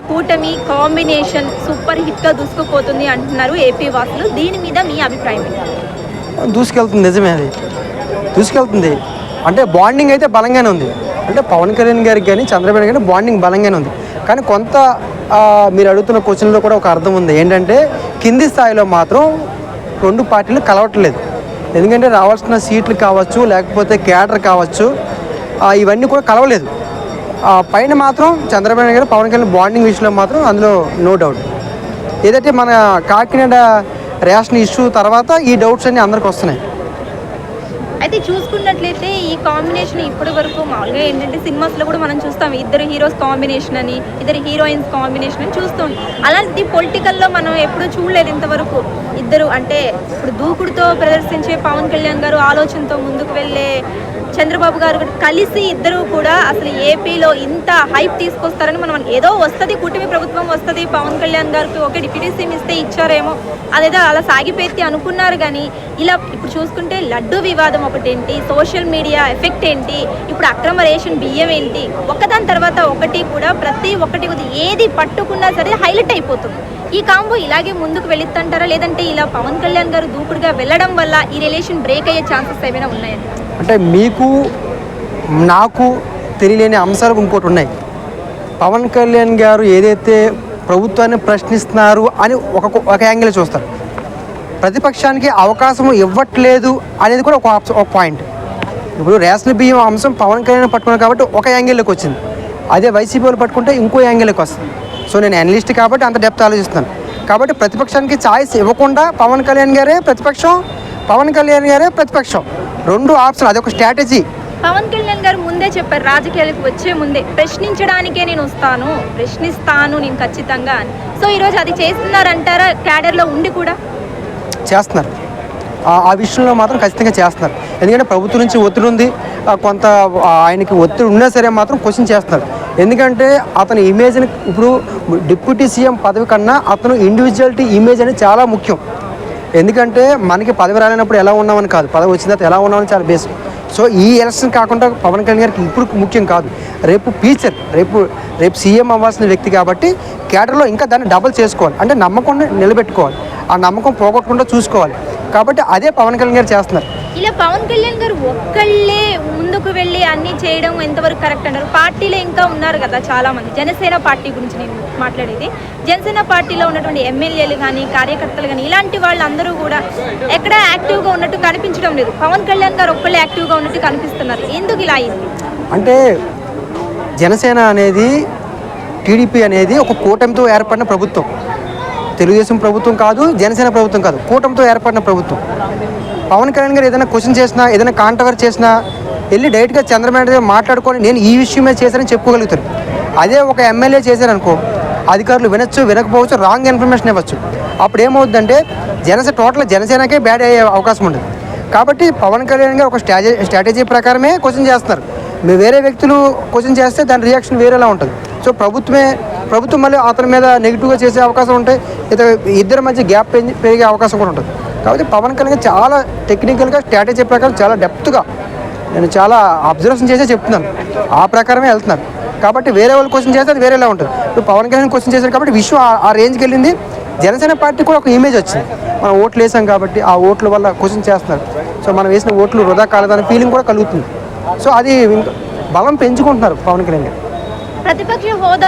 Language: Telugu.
కూటమి కాంబినేషన్ సూపర్ హిట్గా దూసుకుపోతుంది అంటున్నారు ఏపీ వాసులు. దీని మీద మీ అభిప్రాయం ఏంటి? దూసుకెళ్తుంది, నిజమే అది దూసుకెళ్తుంది. అంటే బాండింగ్ అయితే బలంగానే ఉంది. అంటే పవన్ కళ్యాణ్ గారికి కానీ చంద్రబాబు గారికి బాండింగ్ బలంగానే ఉంది. కానీ కొంత మీరు అడుగుతున్న క్వశ్చన్లో కూడా ఒక అర్థం ఉంది. ఏంటంటే కింది స్థాయిలో మాత్రం రెండు పార్టీలు కలవట్లేదు. ఎందుకంటే రావాల్సిన సీట్లు కావచ్చు, లేకపోతే క్యాడర్ కావచ్చు, ఇవన్నీ కూడా కలవలేదు. పైన మాత్రం చంద్రబాబు నాయుడు గారు పవన్ కళ్యాణ్ బాండింగ్ విషయంలో మాత్రం అందులో నో డౌట్. ఏదైతే మన కాకినాడ రేషన్ ఇష్యూ తర్వాత ఈ డౌట్స్ అన్నీ అందరికి వస్తున్నాయి. అయితే చూసుకున్నట్లయితే ఈ కాంబినేషన్ ఇప్పటి వరకు మామూలుగా ఏంటంటే సినిమాస్లో కూడా మనం చూస్తాం, ఇద్దరు హీరోస్ కాంబినేషన్ అని, ఇద్దరు హీరోయిన్స్ కాంబినేషన్ అని చూస్తాం. అలాంటిది పొలిటికల్లో మనం ఎప్పుడూ చూడలేదు ఇంతవరకు. ఇద్దరు అంటే ఇప్పుడు దూకుడుతో ప్రదర్శించే పవన్ కళ్యాణ్ గారు, ఆలోచనతో ముందుకు వెళ్ళే చంద్రబాబు గారు కలిసి ఇద్దరు కూడా అసలు ఏపీలో ఇంత హైప్ తీసుకొస్తారని మనం ఏదో వస్తుంది, కూటమి ప్రభుత్వం వస్తుంది, పవన్ కళ్యాణ్ గారికి ఒక డిప్యూటీ సీఎం ఇస్తే ఇచ్చారేమో, అదేదో అలా సాగిపోయి అనుకున్నారు. కానీ ఇలా ఇప్పుడు చూసుకుంటే లడ్డు వివాదం ఒకటేంటి, సోషల్ మీడియా ఎఫెక్ట్ ఏంటి, ఇప్పుడు అక్రమ రేషన్ బియ్యం ఏంటి, ఒకదాని తర్వాత ఒకటి కూడా ప్రతి ఒక్కటి ఏది పట్టుకున్నా సరే హైలైట్ అయిపోతుంది. ఈ కాంబో ఇలాగే ముందుకు వెళ్ళిద్దంటారా, లేదంటే ఇలా పవన్ కళ్యాణ్ గారు దూకుడుగా వెళ్ళడం వల్ల ఈ రిలేషన్ బ్రేక్ అయ్యే ఛాన్సెస్ ఏమైనా ఉన్నాయండి? అంటే మీకు నాకు తెలియలేని అంశాలు ఇంకోటి ఉన్నాయి. పవన్ కళ్యాణ్ గారు ఏదైతే ప్రభుత్వాన్ని ప్రశ్నిస్తున్నారు అని ఒక యాంగిల్ చూస్తారు, ప్రతిపక్షానికి అవకాశం ఇవ్వట్లేదు అనేది కూడా ఒక పాయింట్. ఇప్పుడు రేషన్ బియ్యం అంశం పవన్ కళ్యాణ్ పట్టుకున్నారు కాబట్టి ఒక యాంగిల్లోకి వచ్చింది, అదే వైసీపీ వాళ్ళు పట్టుకుంటే ఇంకో యాంగిల్లోకి వస్తుంది. సో నేను అనలిస్ట్ కాబట్టి అంత డెప్త్ ఆలోచిస్తున్నాను. కాబట్టి ప్రతిపక్షానికి ఛాయిస్ ఇవ్వకుండా పవన్ కళ్యాణ్ గారే ప్రతిపక్షం, పవన్ కళ్యాణ్ గారే ప్రతిపక్షం, రెండు ఆప్షన్. అదొక స్ట్రాటజీ. పవన్ కళ్యాణ్ గారు ముందే చెప్పారు, రాజకీయాలకు వచ్చే ముందే ప్రశ్నించడానికే నేను వస్తాను, ప్రశ్నిస్తాను నేను ఖచ్చితంగా అని. సో ఈరోజు అది చేస్తున్నారంటారా? క్యాడర్లో ఉండి కూడా చేస్తున్నారు, ఆ విషయంలో మాత్రం ఖచ్చితంగా చేస్తున్నారు. ఎందుకంటే ప్రభుత్వం నుంచి ఒత్తిడి ఉంది, కొంత ఆయనకి ఒత్తిడి ఉన్నా సరే మాత్రం క్వశ్చన్ చేస్తున్నారు. ఎందుకంటే అతని ఇమేజ్ని ఇప్పుడు డిప్యూటీ సీఎం పదవి కన్నా అతను ఇండివిజువాలిటీ ఇమేజ్ అనేది చాలా ముఖ్యం. ఎందుకంటే మనకి పదవి రాలేనప్పుడు ఎలా ఉన్నామని కాదు, పదవి వచ్చిన తర్వాత ఎలా ఉన్నామని చాలా బేసిక్. సో ఈ ఎలక్షన్ కాకుండా పవన్ కళ్యాణ్ గారికి ఇప్పుడు ముఖ్యం కాదు, రేపు ఫ్యూచర్, రేపు సీఎం అవ్వాల్సిన వ్యక్తి కాబట్టి క్యాడర్లో ఇంకా దాన్ని డబుల్ చేసుకోవాలి. అంటే నమ్మకం నిలబెట్టుకోవాలి, ఆ నమ్మకం పోగొట్టకుండా చూసుకోవాలి. కాబట్టి అదే పవన్ కళ్యాణ్ గారు చేస్తున్నారు. ఇలా పవన్ కళ్యాణ్ గారు ఒక్కళ్ళే ముందుకు వెళ్ళి అన్ని చేయడం ఎంతవరకు కరెక్ట్ అంటారు? పార్టీలో ఇంకా ఉన్నారు కదా చాలా మంది. జనసేన పార్టీ గురించి నేను మాట్లాడేది, జనసేన పార్టీలో ఉన్నటువంటి ఎమ్మెల్యేలు కానీ కార్యకర్తలు కానీ ఇలాంటి వాళ్ళందరూ కూడా ఎక్కడ యాక్టివ్గా ఉన్నట్టు కనిపించడం లేదు. పవన్ కళ్యాణ్ గారు ఒక్కళ్ళే యాక్టివ్గా ఉన్నట్టు కనిపిస్తున్నారు. ఎందుకు ఇలా అయింది అంటే జనసేన అనేది, టీడీపీ అనేది ఒక కూటమితో ఏర్పడిన ప్రభుత్వం. తెలుగుదేశం ప్రభుత్వం కాదు, జనసేన ప్రభుత్వం కాదు, కూటమితో ఏర్పడిన ప్రభుత్వం. పవన్ కళ్యాణ్ గారు ఏదైనా క్వశ్చన్ చేసినా, ఏదైనా కాంట్రవర్సీ చేసినా వెళ్ళి డైరెక్ట్గా చంద్రబాబు నాయుడు మాట్లాడుకొని నేను ఈ విషయమే చేశానని చెప్పుకోగలుగుతారు. అదే ఒక ఎమ్మెల్యే చేశారనుకో, అధికారులు వినొచ్చు, వినకపోవచ్చు, రాంగ్ ఇన్ఫర్మేషన్ ఇవ్వచ్చు. అప్పుడు ఏమవుతుందంటే టోటల్ జనసేనకే బ్యాడ్ అయ్యే అవకాశం ఉంటుంది. కాబట్టి పవన్ కళ్యాణ్ గారు ఒక స్ట్రాటజీ ప్రకారమే క్వశ్చన్ చేస్తున్నారు. వేరే వ్యక్తులు క్వశ్చన్ చేస్తే దాని రియాక్షన్ వేరేలా ఉంటుంది. సో ప్రభుత్వం మళ్ళీ అతని మీద నెగిటివ్గా చేసే అవకాశం ఉంటాయి, ఇద్దరి మధ్య గ్యాప్ పెరిగే అవకాశం కూడా ఉంటుంది. కాబట్టి పవన్ కళ్యాణ్ చాలా టెక్నికల్గా స్ట్రాటజీ ప్రకారం చాలా డెప్త్గా నేను చాలా అబ్జర్వేషన్ చేసే చెప్తున్నాను, ఆ ప్రకారమే వెళ్తున్నారు. కాబట్టి వేరే వాళ్ళు క్వశ్చన్ చేస్తే అది వేరేలా ఉంటుంది. ఇప్పుడు పవన్ కళ్యాణ్ క్వశ్చన్ చేశారు కాబట్టి విషయం ఆ రేంజ్కి వెళ్ళింది. జనసేన పార్టీ కూడా ఒక ఇమేజ్ వచ్చింది, మనం ఓట్లు వేసాం కాబట్టి ఆ ఓట్ల వల్ల క్వశ్చన్ చేస్తున్నారు. సో మనం వేసిన ఓట్లు వృధా కాలేదనే ఫీలింగ్ కూడా కలుగుతుంది. సో అది బలం పెంచుకుంటున్నారు పవన్ కళ్యాణ్ గారు. ప్రతిపక్ష హోదా